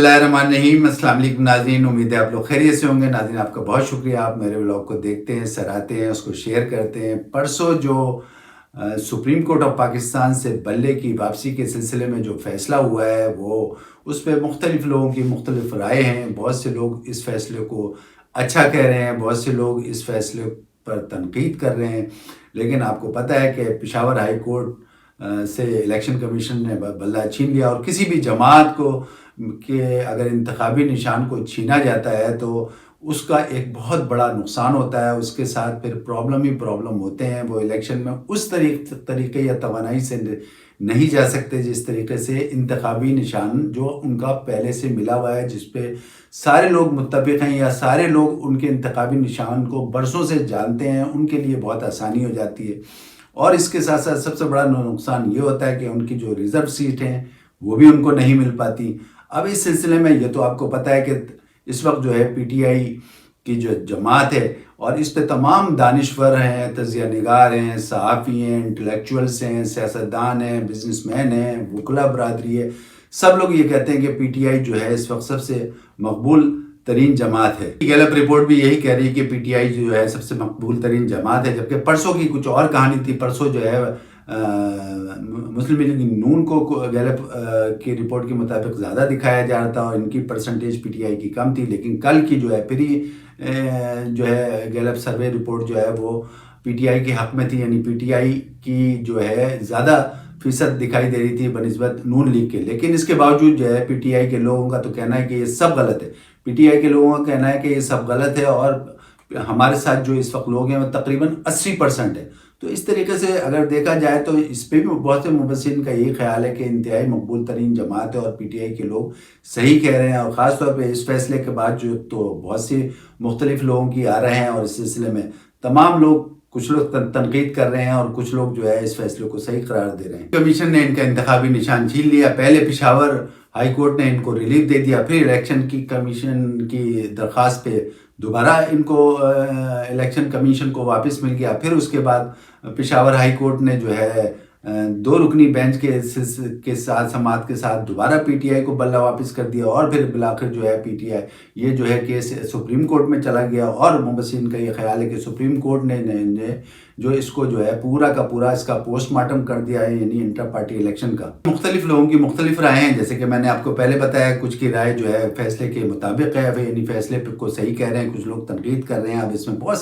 بسم اللہ الرحمن الرحیم۔ السلام علیکم ناظرین، امید ہے آپ لوگ خیریت سے ہوں گے۔ ناظرین آپ کا بہت شکریہ، آپ میرے ولاگ کو دیکھتے ہیں، سراہتے ہیں، اس کو شیئر کرتے ہیں۔ پرسوں جو سپریم کورٹ آف پاکستان سے بلے کی واپسی کے سلسلے میں جو فیصلہ ہوا ہے، وہ اس پہ مختلف لوگوں کی مختلف رائے ہیں۔ بہت سے لوگ اس فیصلے کو اچھا کہہ رہے ہیں، بہت سے لوگ اس فیصلے پر تنقید کر رہے ہیں، لیکن آپ کو پتہ ہے کہ پشاور ہائی کورٹ سے الیکشن کمیشن نے بلہ چھین لیا، اور کسی بھی جماعت کو کہ اگر انتخابی نشان کو چھینا جاتا ہے تو اس کا ایک بہت بڑا نقصان ہوتا ہے، اس کے ساتھ پھر پرابلم ہوتے ہیں۔ وہ الیکشن میں اس طریقے یا توانائی سے نہیں جا سکتے جس طریقے سے انتخابی نشان جو ان کا پہلے سے ملا ہوا ہے، جس پہ سارے لوگ متفق ہیں یا سارے لوگ ان کے انتخابی نشان کو برسوں سے جانتے ہیں، ان کے لیے بہت آسانی ہو جاتی ہے۔ اور اس کے ساتھ ساتھ سب سے بڑا نقصان یہ ہوتا ہے کہ ان کی جو ریزرو سیٹ ہیں وہ بھی ان کو نہیں مل پاتی۔ اب اس سلسلے میں یہ تو آپ کو پتہ ہے کہ اس وقت جو ہے پی ٹی آئی کی جو جماعت ہے، اور اس پہ تمام دانشور ہیں، تجزیہ نگار ہیں، صحافی ہیں، انٹلیکچوئلس ہیں، سیاستدان ہیں، بزنس مین ہیں، وکلا برادری ہے، سب لوگ یہ کہتے ہیں کہ پی ٹی آئی جو ہے اس وقت سب سے مقبول ترین جماعت ہے۔ گیلپ رپورٹ بھی یہی کہہ رہی ہے کہ پی ٹی آئی جو ہے سب سے مقبول ترین جماعت ہے، جبکہ پرسوں کی کچھ اور کہانی تھی۔ پرسوں جو ہے مسلم لیگ نون کو گیلپ کی رپورٹ کے مطابق زیادہ دکھایا جا رہا تھا، اور ان کی پرسنٹیج پی ٹی آئی کی کم تھی، لیکن کل کی جو ہے پھر جو ہے گیلپ سروے رپورٹ جو ہے وہ پی ٹی آئی کے حق میں تھی، یعنی پی ٹی آئی کی جو ہے زیادہ فیصد دکھائی دے رہی تھی بنسبت نون لیگ کے۔ لیکن اس کے باوجود جو ہے پی ٹی آئی کے لوگوں کا تو کہنا ہے کہ یہ سب غلط ہے، پی ٹی آئی کے لوگوں کا کہنا ہے کہ یہ سب غلط ہے، اور ہمارے ساتھ جو اس وقت لوگ ہیں وہ تقریباً 80% ہے۔ تو اس طریقے سے اگر دیکھا جائے تو اس پہ بھی بہت سے مبصرین کا یہی خیال ہے کہ انتہائی مقبول ترین جماعت ہے، اور پی ٹی آئی کے لوگ صحیح کہہ رہے ہیں۔ اور خاص طور پہ اس فیصلے کے بعد جو تو بہت سی مختلف لوگوں کی آ رہے ہیں، اور اس سلسلے میں تمام لوگ، کچھ لوگ تنقید کر رہے ہیں اور کچھ لوگ جو ہے اس فیصلے کو صحیح قرار دے رہے ہیں۔ کمیشن نے ان کا انتخابی نشان چھین لیا، پہلے پشاور ہائی کورٹ نے ان کو ریلیف دے دیا، پھر الیکشن کی کمیشن کی درخواست پہ دوبارہ ان کو الیکشن کمیشن کو واپس مل گیا۔ پھر اس کے بعد پشاور ہائی کورٹ نے جو ہے 2 رکنی بینچ کے ساتھ سماعت کے ساتھ دوبارہ پی ٹی آئی کو بلہ واپس کر دیا، اور پھر بالآخر جو ہے پی ٹی آئی یہ جو ہے کیس سپریم کورٹ میں چلا گیا، اور مبصرین کا یہ خیال ہے کہ سپریم کورٹ نے جو اس کو جو ہے پورا کا پورا اس کا پوسٹ مارٹم کر دیا ہے، یعنی انٹر پارٹی الیکشن کا۔ مختلف لوگوں کی مختلف رائے ہیں، جیسے کہ میں نے آپ کو پہلے بتایا، کچھ کی رائے جو ہے فیصلے کے مطابق ہے، یعنی فیصلے کو صحیح کہہ رہے ہیں، کچھ لوگ تنقید کر رہے ہیں۔ اب اس میں بہت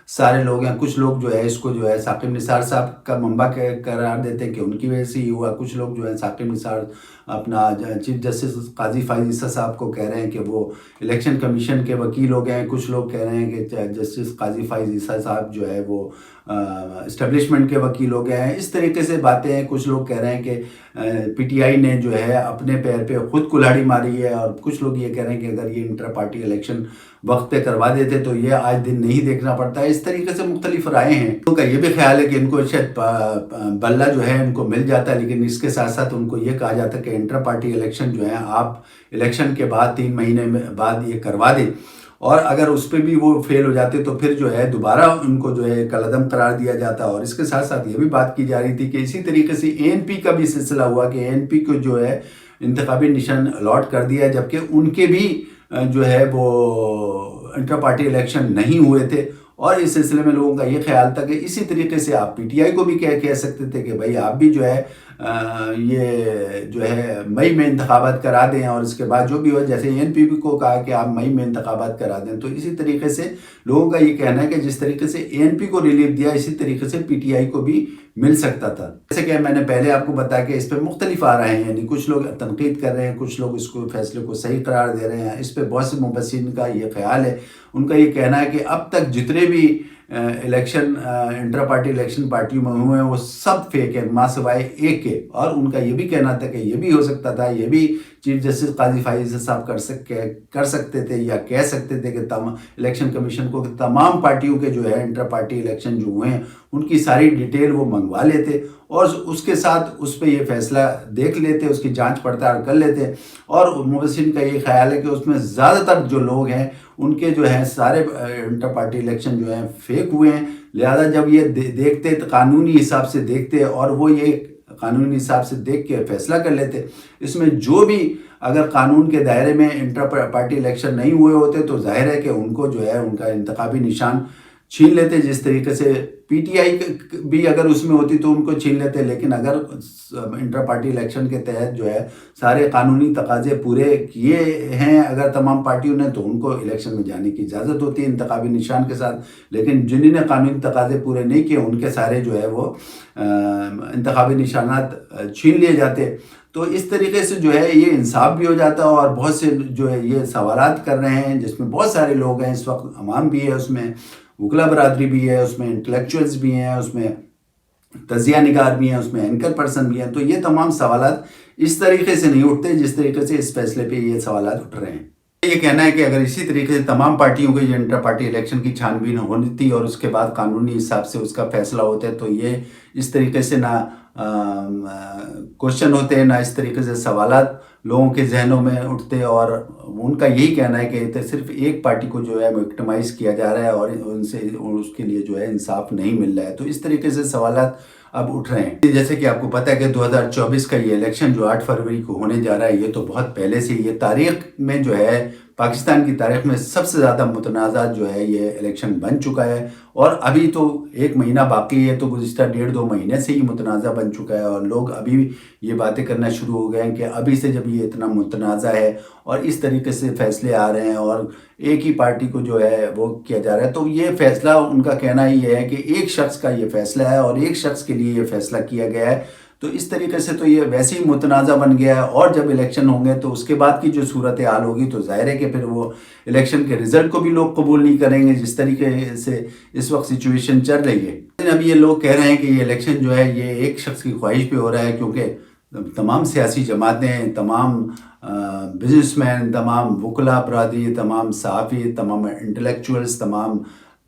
سارے لوگ ہیں، کچھ لوگ جو ہے اس کو جو ہے ثاقب نثار صاحب کا منبع قرار دیتے ہیں کہ ان کی وجہ سے ہی ہوا۔ کچھ لوگ جو ہے ثاقب نثار اپنا چیف جسٹس قاضی فائز عیسیٰ صاحب کو کہہ رہے ہیں کہ وہ الیکشن کمیشن کے وکیل ہو گئے ہیں۔ کچھ لوگ کہہ رہے ہیں کہ جسٹس قاضی فائز عیسیٰ صاحب جو ہے وہ اسٹیبلشمنٹ کے وکیل ہو گئے ہیں۔ اس طریقے سے باتیں ہیں۔ کچھ لوگ کہہ رہے ہیں کہ پی ٹی آئی نے جو ہے اپنے پیر پہ خود کلہاڑی ماری ہے، اور کچھ لوگ یہ کہہ رہے ہیں کہ اگر یہ انٹر پارٹی الیکشن وقت پہ کروا دیتے تو یہ آج دن نہیں دیکھنا پڑتا ہے۔ اس طریقے سے مختلف رائے ہیں۔ ان کا یہ بھی خیال ہے کہ ان کو شاید بلہ جو ہے ان کو مل جاتا ہے، لیکن اس کے ساتھ ساتھ ان کو یہ کہا جاتا ہے کہ انٹر پارٹی الیکشن جو ہے آپ الیکشن کے بعد 3 مہینے بعد یہ کروا دیں، اور اگر اس پہ بھی وہ فیل ہو جاتے تو پھر جو ہے دوبارہ ان کو جو ہے کالعدم قرار دیا جاتا ہے۔ اور اس کے ساتھ ساتھ یہ بھی بات کی جا رہی تھی کہ اسی طریقے سے اے این پی کا بھی سلسلہ ہوا کہ اے این پی کو جو ہے انتخابی نشان الاٹ کر دیا، جبکہ ان کے بھی جو ہے وہ انٹر پارٹی الیکشن نہیں ہوئے تھے۔ اور اس سلسلے میں لوگوں کا یہ خیال تھا کہ اسی طریقے سے آپ پی ٹی آئی کو بھی کہہ سکتے تھے کہ بھائی آپ بھی جو ہے یہ جو ہے مئی میں انتخابات کرا دیں، اور اس کے بعد جو بھی ہو، جیسے اے این پی کو کہا کہ آپ مئی میں انتخابات کرا دیں، تو اسی طریقے سے لوگوں کا یہ کہنا ہے کہ جس طریقے سے اے این پی کو ریلیف دیا، اسی طریقے سے پی ٹی آئی کو بھی مل سکتا تھا۔ جیسے کہ میں نے پہلے آپ کو بتایا کہ اس پہ مختلف آ رہے ہیں، یعنی کچھ لوگ تنقید کر رہے ہیں، کچھ لوگ اس کو فیصلے کو صحیح قرار دے رہے ہیں۔ اس پہ بہت سے مبصرین کا یہ خیال ہے، ان کا یہ کہنا ہے کہ اب تک جتنے بھی الیکشن انٹر پارٹی الیکشن پارٹیوں میں ہوئے ہیں وہ سب فیک ہیں، ماں سوائے ایک کے۔ اور ان کا یہ بھی کہنا تھا کہ یہ بھی ہو سکتا تھا، یہ بھی چیف جسٹس قاضی فائز صاحب کر سکتے تھے یا کہہ سکتے تھے کہ الیکشن کمیشن کو کہ تمام پارٹیوں کے جو ہے انٹر پارٹی الیکشن جو ہوئے ہیں ان کی ساری ڈیٹیل وہ منگوا لیتے، اور اس کے ساتھ اس پہ یہ فیصلہ دیکھ لیتے، اس کی جانچ پڑتال کر لیتے۔ اور مبصرین کا یہ خیال ہے کہ اس میں زیادہ تر جو لوگ ہیں ان کے جو ہیں سارے انٹر پارٹی الیکشن جو ہیں فیک ہوئے ہیں، لہذا جب یہ دیکھتے قانونی حساب سے دیکھتے اور وہ یہ قانونی حساب سے دیکھ کے فیصلہ کر لیتے. اس میں جو بھی اگر قانون کے دائرے میں انٹر پارٹی الیکشن نہیں ہوئے ہوتے تو ظاہر ہے کہ ان کو جو ہے ان کا انتخابی نشان چھین لیتے. جس طریقے سے پی ٹی آئی بھی اگر اس میں ہوتی تو ان کو چھین لیتے، لیکن اگر انٹر پارٹی الیکشن کے تحت جو ہے سارے قانونی تقاضے پورے کیے ہیں اگر تمام پارٹیوں نے تو ان کو الیکشن میں جانے کی اجازت ہوتی ہے انتخابی نشان کے ساتھ. لیکن جنہوں نے قانونی تقاضے پورے نہیں کیے ان کے سارے جو ہے وہ انتخابی نشانات چھین لیے جاتے. تو اس طریقے سے جو ہے یہ انصاف بھی ہو جاتا ہے. اور بہت سے جو ہے یہ سوالات کر رہے ہیں جس میں بہت سارے لوگ ہیں اس وقت، عوام بھی ہے اس میں، وکلا برادری بھی ہے اس میں، انٹلیکچوئلز بھی ہیں اس میں، تجزیہ نگار بھی ہیں اس میں، اینکر پرسن بھی ہیں. تو یہ تمام سوالات اس طریقے سے نہیں اٹھتے جس طریقے سے اس فیصلے پہ یہ سوالات اٹھ رہے ہیں. یہ کہنا ہے کہ اگر اسی طریقے سے تمام پارٹیوں کو یہ انٹر پارٹی الیکشن کی چھان بین ہونی تھی اور اس کے بعد قانونی حساب سے اس کا فیصلہ ہوتا ہے تو یہ اس طریقے سے نہ کوشچن ہوتے ہیں، نہ اس طریقے سے سوالات لوگوں کے ذہنوں میں اٹھتے. اور ان کا یہی کہنا ہے کہ صرف ایک پارٹی کو جو ہے وکٹمائز کیا جا رہا ہے اور ان سے اس کے لیے جو ہے انصاف نہیں مل رہا ہے. تو اس طریقے سے سوالات اب اٹھ رہے ہیں. جیسے کہ آپ کو پتہ ہے کہ 2024 کا یہ الیکشن جو 8 فروری کو ہونے جا رہا ہے یہ تو بہت پہلے سے یہ تاریخ میں جو ہے پاکستان کی تاریخ میں سب سے زیادہ متنازع جو ہے یہ الیکشن بن چکا ہے. اور ابھی تو 1 مہینہ باقی ہے تو گزشتہ 1.5-2 مہینے سے ہی متنازع بن چکا ہے. اور لوگ ابھی بھی یہ باتیں کرنا شروع ہو گئے ہیں کہ ابھی سے جب یہ اتنا متنازع ہے اور اس طریقے سے فیصلے آ رہے ہیں اور ایک ہی پارٹی کو جو ہے وہ کیا جا رہا ہے تو یہ فیصلہ ان کا کہنا یہ ہے کہ ایک شخص کا یہ فیصلہ ہے اور ایک شخص کے لیے یہ فیصلہ کیا گیا ہے. تو اس طریقے سے تو یہ ویسے ہی متنازع بن گیا ہے. اور جب الیکشن ہوں گے تو اس کے بعد کی جو صورتحال ہوگی تو ظاہر ہے کہ پھر وہ الیکشن کے رزلٹ کو بھی لوگ قبول نہیں کریں گے جس طریقے سے اس وقت سچویشن چل رہی ہے. لیکن اب یہ لوگ کہہ رہے ہیں کہ یہ الیکشن جو ہے یہ ایک شخص کی خواہش پہ ہو رہا ہے کیونکہ تمام سیاسی جماعتیں، تمام بزنس مین، تمام وکلا برادری، تمام صحافی، تمام انٹلیکچوئلز، تمام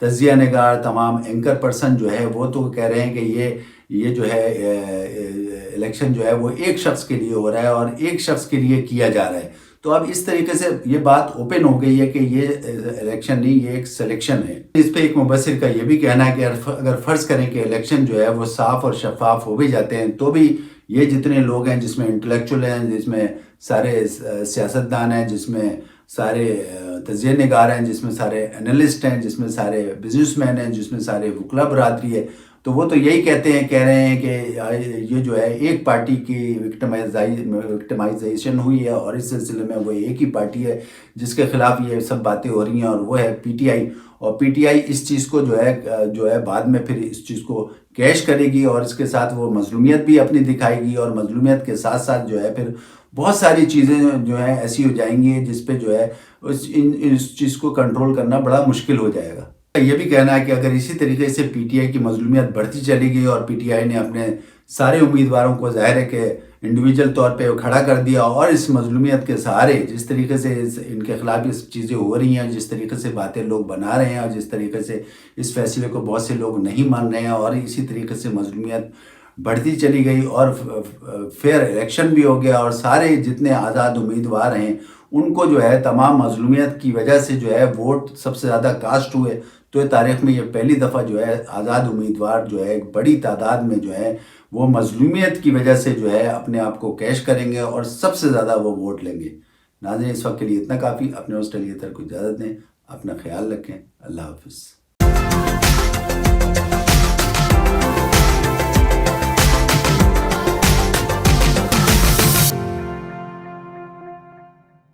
تجزیہ نگار، تمام اینکر پرسن جو ہے وہ تو کہہ رہے ہیں کہ یہ جو ہے الیکشن جو ہے وہ ایک شخص کے لیے ہو رہا ہے اور ایک شخص کے لیے کیا جا رہا ہے. تو اب اس طریقے سے یہ بات اوپن ہو گئی ہے کہ یہ الیکشن نہیں، یہ ایک سلیکشن ہے. اس پہ ایک مبصر کا یہ بھی کہنا ہے کہ اگر فرض کریں کہ الیکشن جو ہے وہ صاف اور شفاف ہو بھی جاتے ہیں تو بھی یہ جتنے لوگ ہیں جس میں انٹلیکچوئل ہیں، جس میں سارے سیاستدان ہیں، جس میں سارے تجزیہ نگار ہیں، جس میں سارے انالسٹ ہیں، جس میں سارے بزنس مین ہیں، جس میں سارے وکلا برادری ہے، تو وہ تو یہی کہہ رہے ہیں کہ یہ جو ہے ایک پارٹی کی وکٹمائزیشن ہوئی ہے اور اس سلسلے میں وہ ایک ہی پارٹی ہے جس کے خلاف یہ سب باتیں ہو رہی ہیں اور وہ ہے پی ٹی آئی. اور پی ٹی آئی اس چیز کو جو ہے بعد میں پھر اس چیز کو کیش کرے گی اور اس کے ساتھ وہ مظلومیت بھی اپنی دکھائے گی اور مظلومیت کے ساتھ ساتھ جو ہے پھر بہت ساری چیزیں جو ہیں ایسی ہو جائیں گی جس پہ جو ہے اس چیز کو کنٹرول کرنا بڑا مشکل ہو جائے گا. یہ بھی کہنا ہے کہ اگر اسی طریقے سے پی ٹی آئی کی مظلومیت بڑھتی چلی گئی اور پی ٹی آئی نے اپنے سارے امیدواروں کو ظاہر ہے کہ انڈیویجول طور پہ کھڑا کر دیا اور اس مظلومیت کے سہارے جس طریقے سے ان کے خلاف اس چیزیں ہو رہی ہیں، جس طریقے سے باتیں لوگ بنا رہے ہیں اور جس طریقے سے اس فیصلے کو بہت سے لوگ نہیں مان رہے ہیں اور اسی طریقے سے مظلومیت بڑھتی چلی گئی اور فیئر الیکشن بھی ہو گیا اور سارے جتنے آزاد امیدوار ہیں ان کو جو ہے تمام مظلومیت کی وجہ سے جو ہے ووٹ سب سے زیادہ کاسٹ ہوئے. تو تاریخ میں یہ پہلی دفعہ جو ہے آزاد امیدوار جو ہے ایک بڑی تعداد میں جو ہے وہ مظلومیت کی وجہ سے جو ہے اپنے آپ کو کیش کریں گے اور سب سے زیادہ وہ ووٹ لیں گے. ناظرین اس وقت کے لیے اتنا کافی. اپنے ہوسٹ علی اطہر کو اجازت دیں. اپنا خیال رکھیں. اللہ حافظ.